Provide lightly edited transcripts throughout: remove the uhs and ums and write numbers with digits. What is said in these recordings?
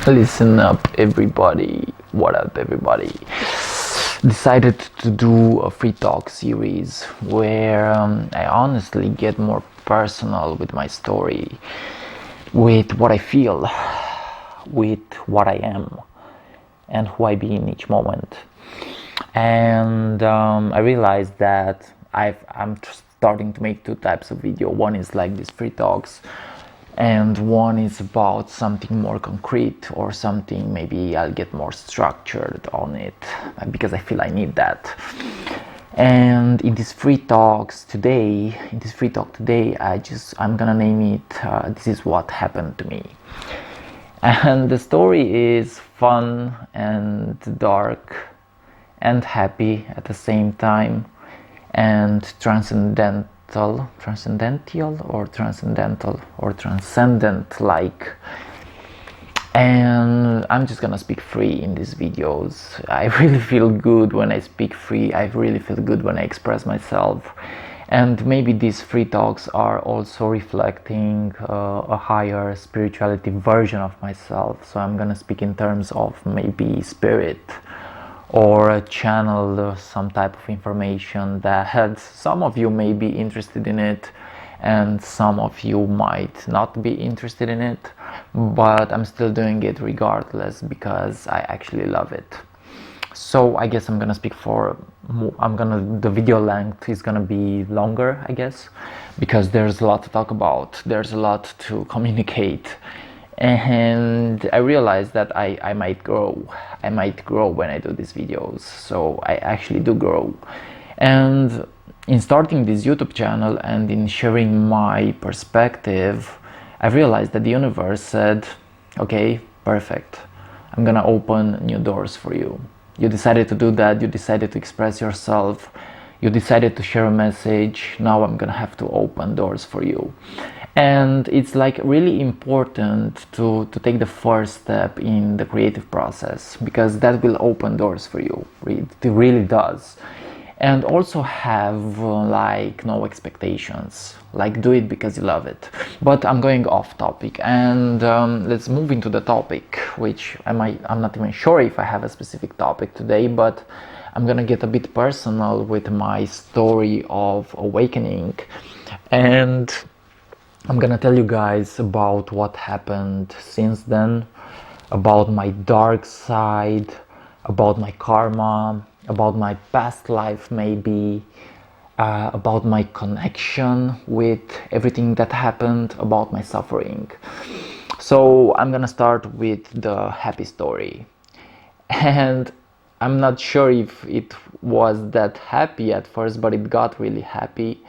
Listen up, everybody. What up, everybody? Decided to do a free talk series where I honestly get more personal with my story, with what I feel, with what I am, and who I be in each moment. And I realized that I'm starting to make two types of video. One is like these free talks, and one is about something more concrete, or something maybe I'll get more structured on it because I feel I need that. And in this free talk today, I'm gonna name it This Is What Happened to Me. And the story is fun and dark and happy at the same time, and transcendent like. And I'm just gonna speak free in these videos. I really feel good when I speak free. I really feel good when I express myself. And maybe these free talks are also reflecting a higher spirituality version of myself. So I'm gonna speak in terms of maybe spirit, or channel some type of information that some of you may be interested in it, and some of you might not be interested in it, but I'm still doing it regardless because I actually love it. So I guess I'm gonna speak for the video length is gonna be longer, I guess, because there's a lot to talk about, there's a lot to communicate. And I realized that I might grow when I do these videos. So I actually do grow. And in starting this YouTube channel and in sharing my perspective, I realized that the universe said, okay, perfect, I'm gonna open new doors for you. You decided to do that, you decided to express yourself, you decided to share a message, now I'm gonna have to open doors for you. And it's like really important to take the first step in the creative process, because that will open doors for you. It really does. And also have like no expectations, like do it because you love it. But I'm going off topic, and let's move into the topic, which I'm not even sure if I have a specific topic today, but I'm gonna get a bit personal with my story of awakening. And I'm gonna tell you guys about what happened since then, about my dark side, about my karma, about my past life maybe, about my connection with everything that happened, about my suffering. So I'm gonna start with the happy story. And I'm not sure if it was that happy at first, but it got really happy.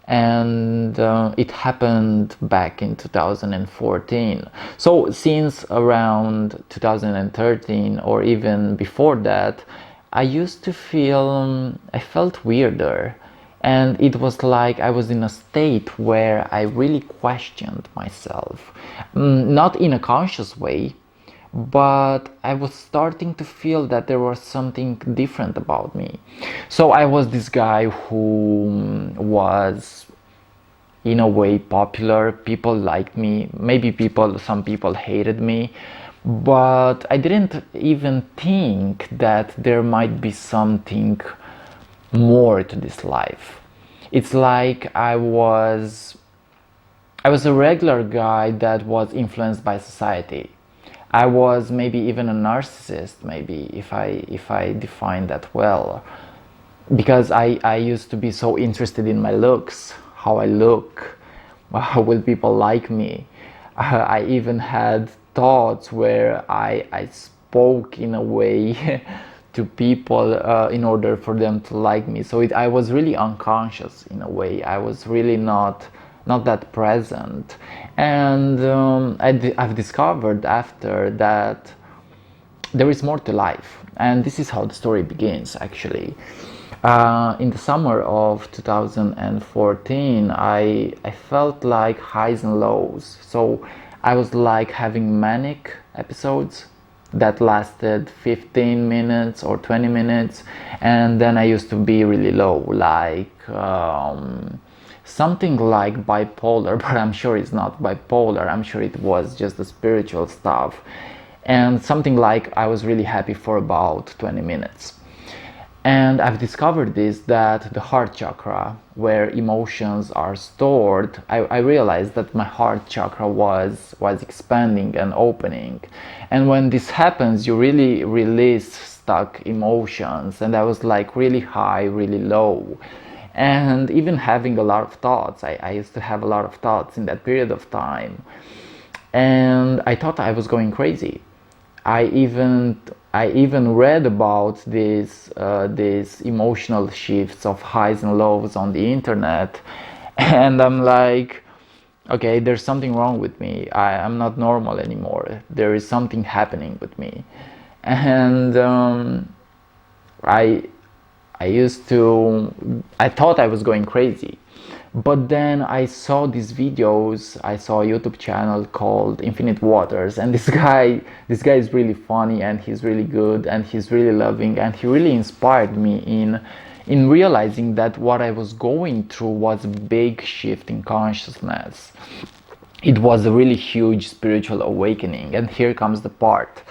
And it happened back in 2014. So since around 2013, or even before that, I used to feel, I felt weirder. And it was like I was in a state where I really questioned myself. Not in a conscious way, but I was starting to feel that there was something different about me. So I was this guy who was in a way popular. People liked me, maybe some people hated me, but I didn't even think that there might be something more to this life. It's like I was a regular guy that was influenced by society. I was maybe even a narcissist, maybe, if I define that well, because I used to be so interested in my looks, how I look, how will people like me. I even had thoughts where I spoke in a way to people in order for them to like me. So I was really unconscious in a way. I was really not that present. And I've discovered after that there is more to life. And this is how the story begins, actually. In the summer of 2014, I felt like highs and lows. So I was like having manic episodes that lasted 15 minutes or 20 minutes, and then I used to be really low, like something like bipolar, but I'm sure it's not bipolar. I'm sure it was just the spiritual stuff. and something like I was really happy for about 20 minutes. And I've discovered this, that the heart chakra, where emotions are stored, I realized that my heart chakra was expanding and opening. And when this happens, you really release stuck emotions. And I was like really high, really low. And even having a lot of thoughts. I used to have a lot of thoughts in that period of time. And I thought I was going crazy. I even read about these emotional shifts of highs and lows on the internet, and I'm like, okay, there's something wrong with me. I'm not normal anymore. There is something happening with me, and I I thought I was going crazy. But then I saw these videos. I saw a YouTube channel called Infinite Waters, and this guy is really funny, and he's really good, and he's really loving, and he really inspired me in realizing that what I was going through was a big shift in consciousness. It was a really huge spiritual awakening, and here comes the part.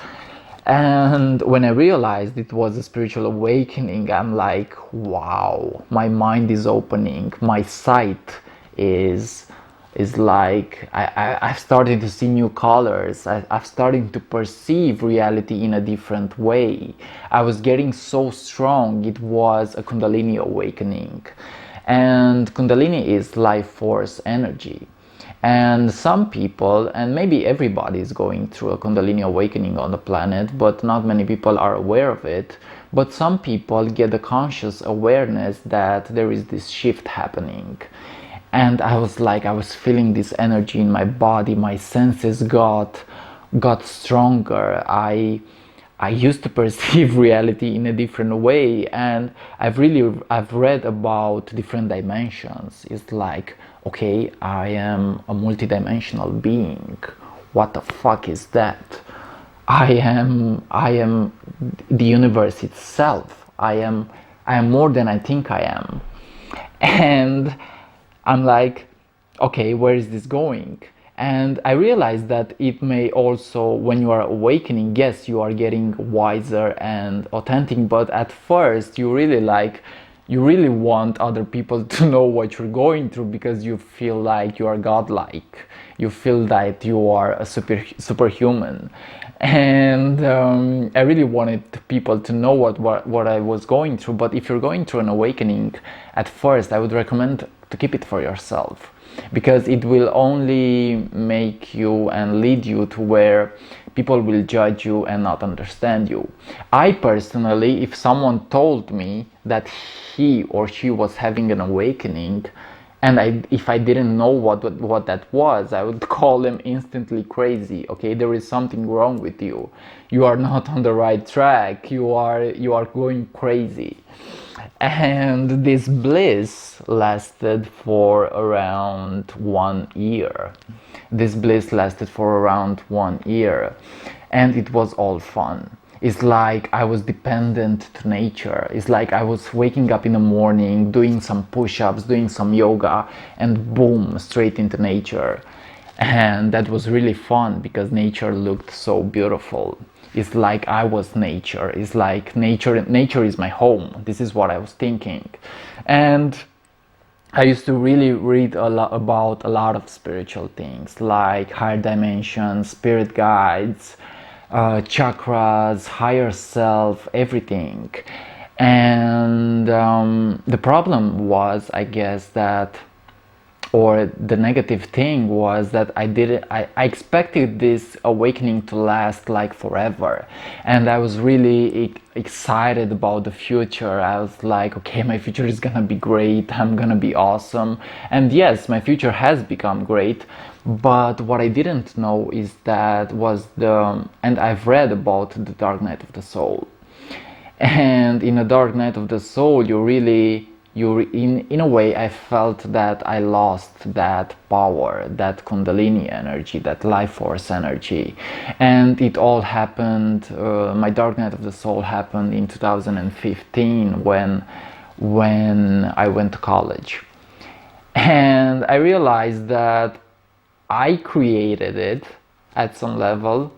And when I realized it was a spiritual awakening, I'm like, wow, my mind is opening, my sight is like, I've started to see new colors. I've started to perceive reality in a different way. I was getting so strong. It was a Kundalini awakening. And Kundalini is life force energy. And some people, and maybe everybody, is going through a Kundalini awakening on the planet, but not many people are aware of it. But some people get the conscious awareness that there is this shift happening. And I was feeling this energy in my body. My senses got stronger. I used to perceive reality in a different way, and I've read about different dimensions. It's like, okay, I am a multidimensional being. What the fuck is that? I am the universe itself. I am more than I think I am. And I'm like, okay, where is this going? And I realized that it may also, when you are awakening, yes, you are getting wiser and authentic, but at first you really want other people to know what you're going through, because you feel like you are godlike. You feel that you are a superhuman. And I really wanted people to know what I was going through. But if you're going through an awakening, at first I would recommend to keep it for yourself, because it will only make you and lead you to where people will judge you and not understand you. I personally, if someone told me that he or she was having an awakening, and if I didn't know what that was, I would call them instantly crazy. Okay, there is something wrong with you. You are not on the right track. You are going crazy. And this bliss lasted for around 1 year. This bliss lasted for around 1 year, and it was all fun. It's like I was dependent to nature. It's like I was waking up in the morning, doing some push-ups, doing some yoga, and boom, straight into nature. And that was really fun because nature looked so beautiful. It's like I was nature. It's like nature is my home. This is what I was thinking. And I used to really read a lot about a lot of spiritual things, like higher dimensions, spirit guides, chakras, higher self, everything. And the problem was, I guess, that, or the negative thing was that I expected this awakening to last like forever, and I was really excited about the future. I was like, okay, my future is gonna be great, I'm gonna be awesome. And yes, my future has become great, but what I didn't know is that and I've read about the dark night of the soul. And in a dark night of the soul, in a way, I felt that I lost that power, that Kundalini energy, that life force energy. And it all happened, my dark night of the soul happened in 2015 when I went to college. And I realized that I created it at some level.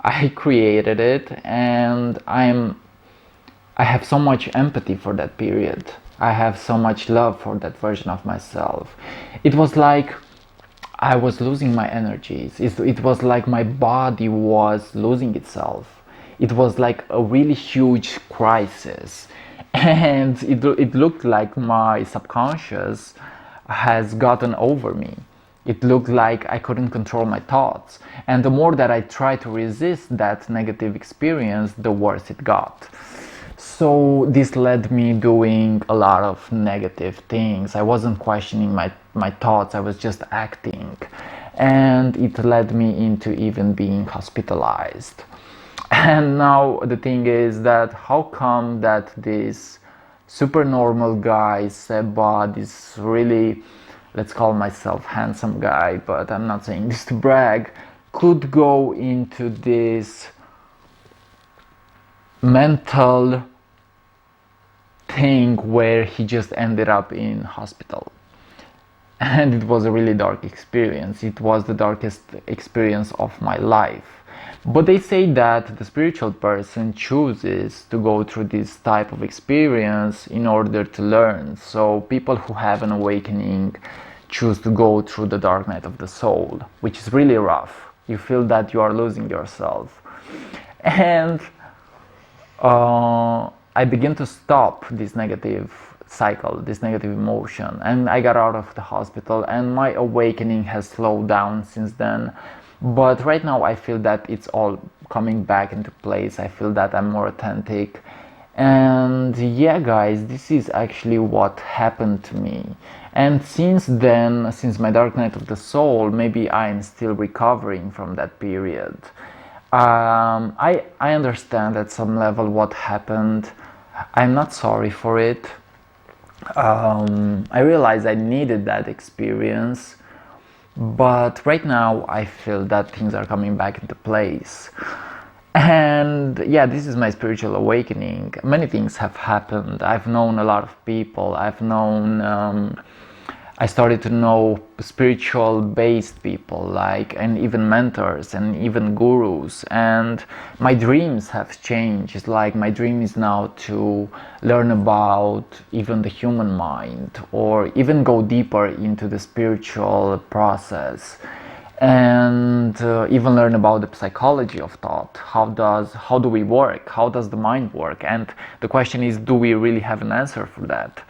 I created it, and I have so much empathy for that period. I have so much love for that version of myself. It was like I was losing my energies. It was like my body was losing itself. It was like a really huge crisis. And it looked like my subconscious has gotten over me. It looked like I couldn't control my thoughts. And the more that I tried to resist that negative experience, the worse it got. So this led me doing a lot of negative things. I wasn't questioning my thoughts, I was just acting. And it led me into even being hospitalized. And now the thing is that how come that this super normal guy, Seba, this really, let's call myself handsome guy, but I'm not saying this to brag, could go into this mental thing where he just ended up in hospital. And it was a really dark experience. It was the darkest experience of my life. But they say that the spiritual person chooses to go through this type of experience in order to learn. So people who have an awakening choose to go through the dark night of the soul, which is really rough. You feel that you are losing yourself. And I began to stop this negative cycle, this negative emotion, and I got out of the hospital, and my awakening has slowed down since then. But right now I feel that it's all coming back into place. I feel that I'm more authentic. And yeah, guys, this is actually what happened to me. And since then, since my dark night of the soul, maybe I'm still recovering from that period. I understand at some level what happened. I'm not sorry for it. I realized I needed that experience, but right now I feel that things are coming back into place. And yeah, this is my spiritual awakening. Many things have happened. I've known a lot of people. I started to know spiritual based people, like, and even mentors and even gurus, and my dreams have changed. It's like my dream is now to learn about even the human mind, or even go deeper into the spiritual process, and even learn about the psychology of thought. How do we work? How does the mind work? And the question is, do we really have an answer for that?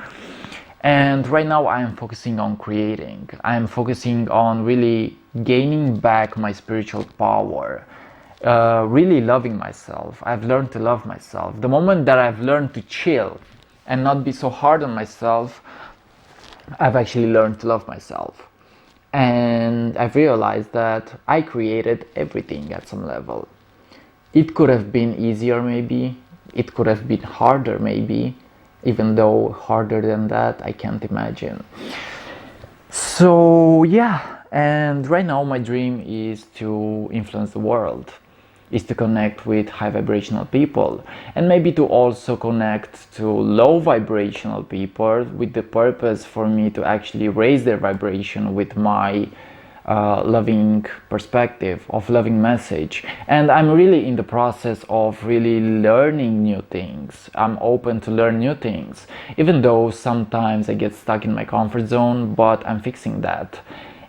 And right now I am focusing on creating. I am focusing on really gaining back my spiritual power, really loving myself. I've learned to love myself. The moment that I've learned to chill and not be so hard on myself, I've actually learned to love myself. And I've realized that I created everything at some level. It could have been easier maybe, it could have been harder maybe, even though harder than that I can't imagine. So yeah, and right now my dream is to influence the world, is to connect with high vibrational people, and maybe to also connect to low vibrational people, with the purpose for me to actually raise their vibration with my loving perspective, of loving message. And I'm really in the process of really learning new things. I'm open to learn new things, even though sometimes I get stuck in my comfort zone, but I'm fixing that.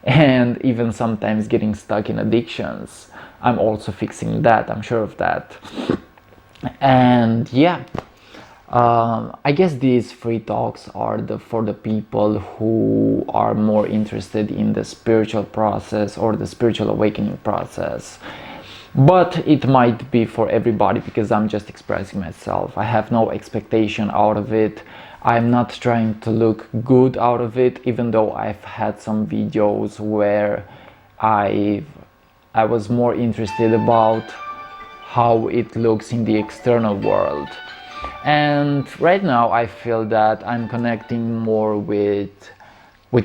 And even sometimes getting stuck in addictions, I'm also fixing that, I'm sure of that. And yeah, I guess these free talks are for the people who are more interested in the spiritual process or the spiritual awakening process. But it might be for everybody, because I'm just expressing myself. I have no expectation out of it. I'm not trying to look good out of it, even though I've had some videos where I was more interested about how it looks in the external world. And right now I feel that I'm connecting more with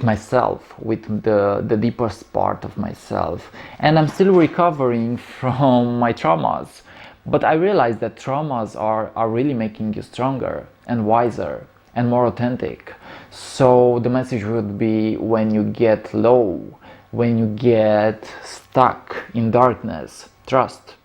myself, with the deepest part of myself. And I'm still recovering from my traumas. But I realize that traumas are really making you stronger and wiser and more authentic. So the message would be, when you get low, when you get stuck in darkness, trust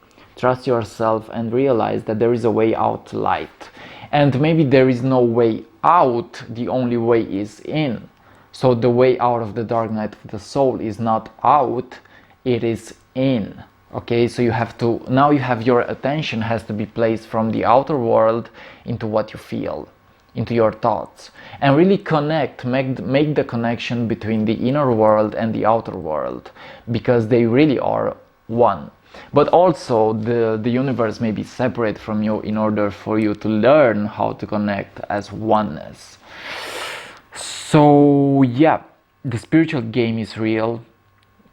trust yourself, and realize that there is a way out to light. And maybe there is no way out, the only way is in. So the way out of the dark night of the soul is not out, it is in. Okay, so you have to, now you have, your attention has to be placed from the outer world into what you feel, into your thoughts, and really connect, make the connection between the inner world and the outer world, because they really are one. But also the universe may be separate from you in order for you to learn how to connect as oneness. So yeah, the spiritual game is real,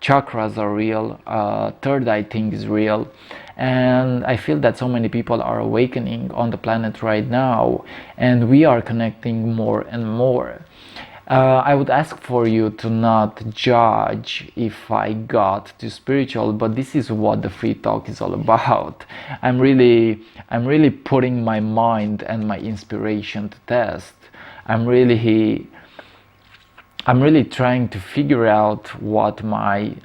chakras are real, third eye thing is real, and I feel that so many people are awakening on the planet right now, and we are connecting more and more. I would ask for you to not judge if I got too spiritual, but this is what the free talk is all about. I'm really putting my mind and my inspiration to test. I'm really trying to figure out what my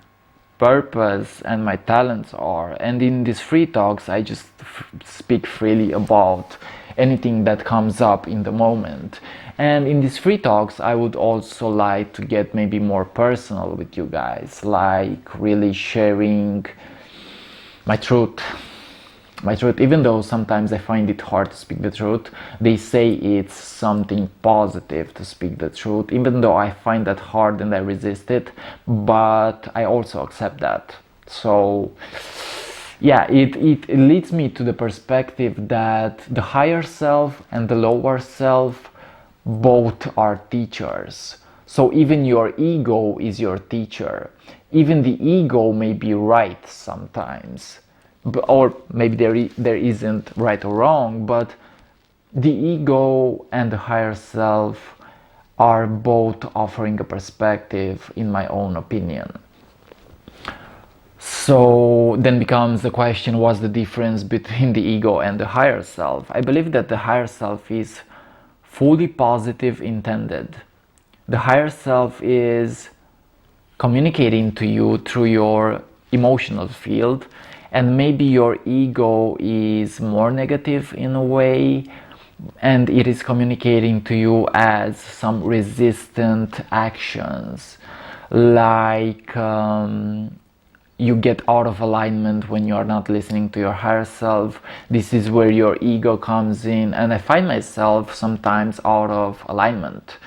purpose and my talents are, and in these free talks I just speak freely about anything that comes up in the moment. And in these free talks I would also like to get maybe more personal with you guys, like really sharing my truth, even though sometimes I find it hard to speak the truth. They say it's something positive to speak the truth, even though I find that hard and I resist it, but I also accept that. So yeah, it leads me to the perspective that the higher self and the lower self both are teachers. So even your ego is your teacher. Even the ego may be right sometimes, or maybe there isn't right or wrong, but the ego and the higher self are both offering a perspective, in my own opinion. So then becomes the question, what's the difference between the ego and the higher self? I believe that the higher self is fully positive intended. The higher self is communicating to you through your emotional field, and maybe your ego is more negative in a way, and it is communicating to you as some resistant actions, like you get out of alignment when you are not listening to your higher self. This is where your ego comes in, and I find myself sometimes out of alignment.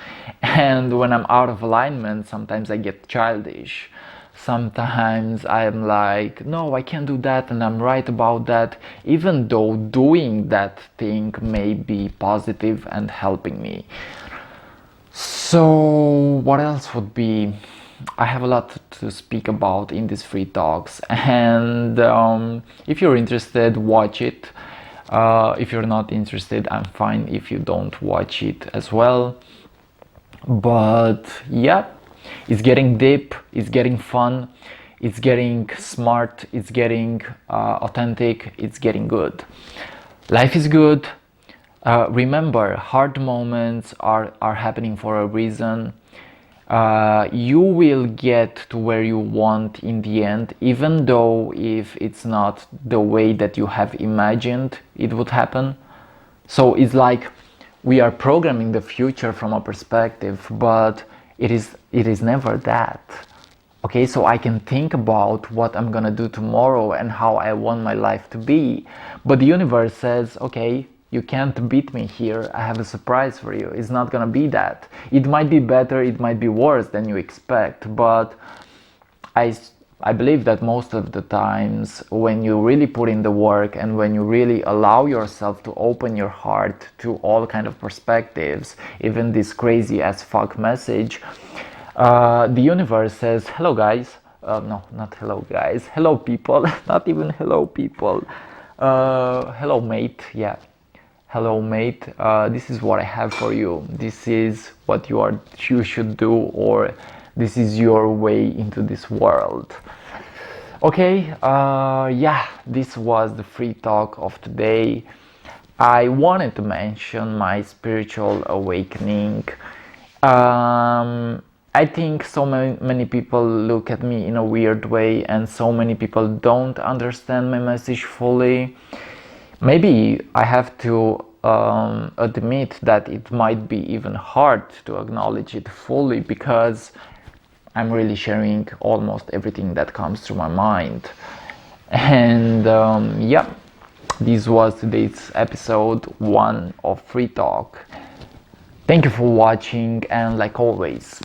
And when I'm out of alignment, sometimes I get childish. Sometimes I'm like, no, I can't do that, and I'm right about that, even though doing that thing may be positive and helping me. So what else would be? I have a lot to speak about in these free talks, and if you're interested, watch it. If you're not interested, I'm fine if you don't watch it as well. But yeah, it's getting deep, it's getting fun, it's getting smart, it's getting authentic, it's getting good. Life is good. Remember, hard moments are happening for a reason. You will get to where you want in the end, even though if it's not the way that you have imagined it would happen. So it's like we are programming the future from a perspective, but it is never that. Okay, so I can think about what I'm gonna do tomorrow and how I want my life to be, but the universe says, okay, you can't beat me here, I have a surprise for you. It's not gonna be that. It might be better, it might be worse than you expect, but I believe that most of the times when you really put in the work and when you really allow yourself to open your heart to all kind of perspectives, even this crazy as fuck message, the universe says, hello guys, no, not hello guys, hello people, not even hello people, hello mate, yeah. Hello mate, this is what I have for you. This is what you should do, or this is your way into this world. Okay, yeah, this was the free talk of today. I wanted to mention my spiritual awakening. I think so many people look at me in a weird way, and so many people don't understand my message fully. Maybe I have to admit that it might be even hard to acknowledge it fully, because I'm really sharing almost everything that comes through my mind. And yeah, this was today's episode 1 of Free Talk. Thank you for watching, and like always,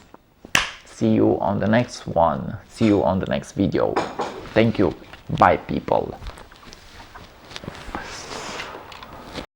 see you on the next one. See you on the next video. Thank you. Bye, people.